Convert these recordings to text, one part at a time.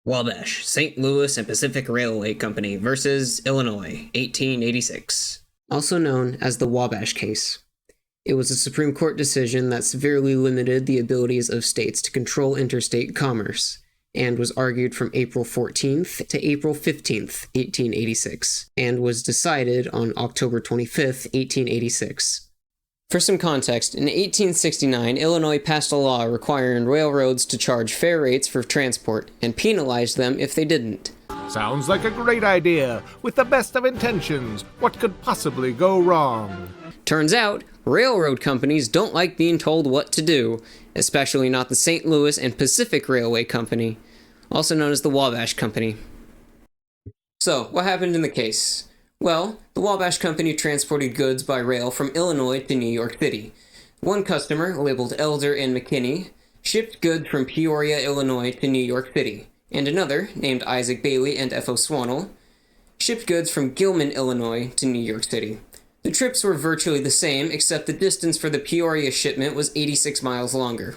Wabash, St. Louis and Pacific Railway Company versus Illinois, 1886. Also known as the Wabash case. It was a Supreme Court decision that severely limited the abilities of states to control interstate commerce, and was argued from April 14th to April 15th, 1886, and was decided on October 25th, 1886. For some context, in 1869, Illinois passed a law requiring railroads to charge fair rates for transport, and penalized them if they didn't. Sounds like a great idea. With the best of intentions, what could possibly go wrong? Turns out, railroad companies don't like being told what to do, especially not the St. Louis and Pacific Railway Company, also known as the Wabash Company. So, what happened in the case? Well, the Wabash Company transported goods by rail from Illinois to New York City. One customer, labeled Elder and McKinney, shipped goods from Peoria, Illinois to New York City, and another, named Isaac Bailey and F.O. Swannell, shipped goods from Gilman, Illinois to New York City. The trips were virtually the same, except the distance for the Peoria shipment was 86 miles longer.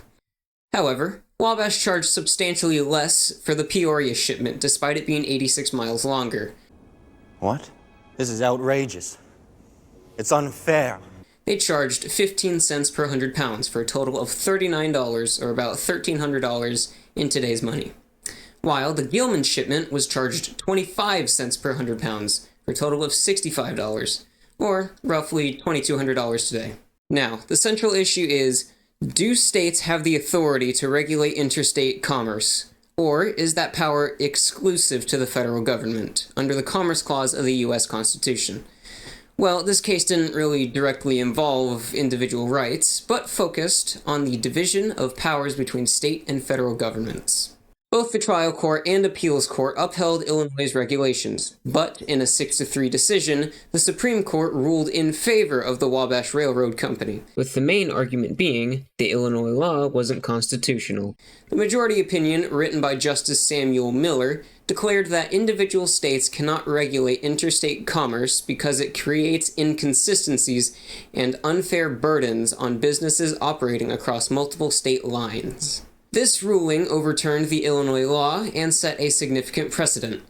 However, Wabash charged substantially less for the Peoria shipment, despite it being 86 miles longer. What? This is outrageous. It's unfair. They charged 15 cents per 100 pounds for a total of $39, or about $1,300 in today's money. While the Gilman shipment was charged 25 cents per 100 pounds for a total of $65, or roughly $2,200 today. Now, the central issue is, do states have the authority to regulate interstate commerce? Or is that power exclusive to the federal government, under the Commerce Clause of the U.S. Constitution? Well, this case didn't really directly involve individual rights, but focused on the division of powers between state and federal governments. Both the trial court and appeals court upheld Illinois' regulations, but in a 6-3 decision, the Supreme Court ruled in favor of the Wabash Railroad Company, with the main argument being the Illinois law wasn't constitutional. The majority opinion, written by Justice Samuel Miller, declared that individual states cannot regulate interstate commerce because it creates inconsistencies and unfair burdens on businesses operating across multiple state lines. This ruling overturned the Illinois law and set a significant precedent.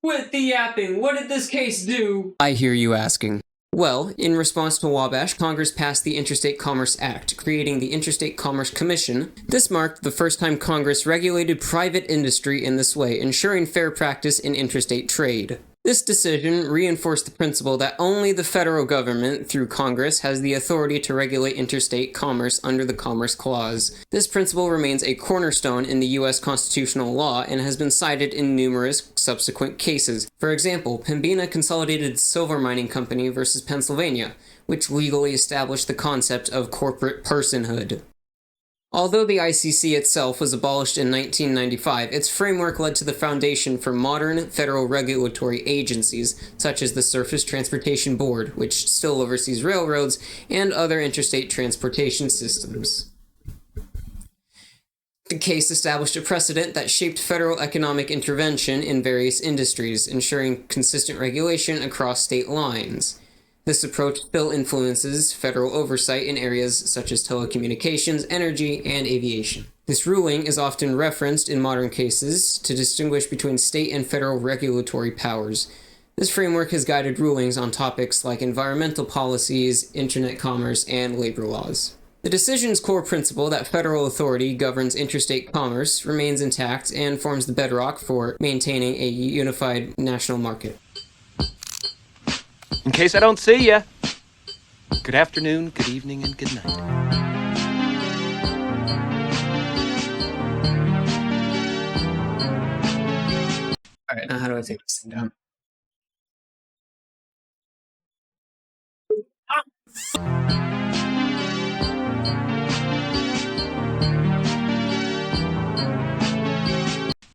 Quit the yapping! What did this case do? I hear you asking. Well, in response to Wabash, Congress passed the Interstate Commerce Act, creating the Interstate Commerce Commission. This marked the first time Congress regulated private industry in this way, ensuring fair practice in interstate trade. This decision reinforced the principle that only the federal government, through Congress, has the authority to regulate interstate commerce under the Commerce Clause. This principle remains a cornerstone in the U.S. constitutional law and has been cited in numerous subsequent cases. For example, Pembina Consolidated Silver Mining Company versus Pennsylvania, which legally established the concept of corporate personhood. Although the ICC itself was abolished in 1995, its framework led to the foundation for modern federal regulatory agencies, such as the Surface Transportation Board, which still oversees railroads and other interstate transportation systems. The case established a precedent that shaped federal economic intervention in various industries, ensuring consistent regulation across state lines. This approach still influences federal oversight in areas such as telecommunications, energy, and aviation. This ruling is often referenced in modern cases to distinguish between state and federal regulatory powers. This framework has guided rulings on topics like environmental policies, internet commerce, and labor laws. The decision's core principle that federal authority governs interstate commerce remains intact and forms the bedrock for maintaining a unified national market. In case I don't see ya, good afternoon, good evening, and good night. Alright, now how do I take this thing down?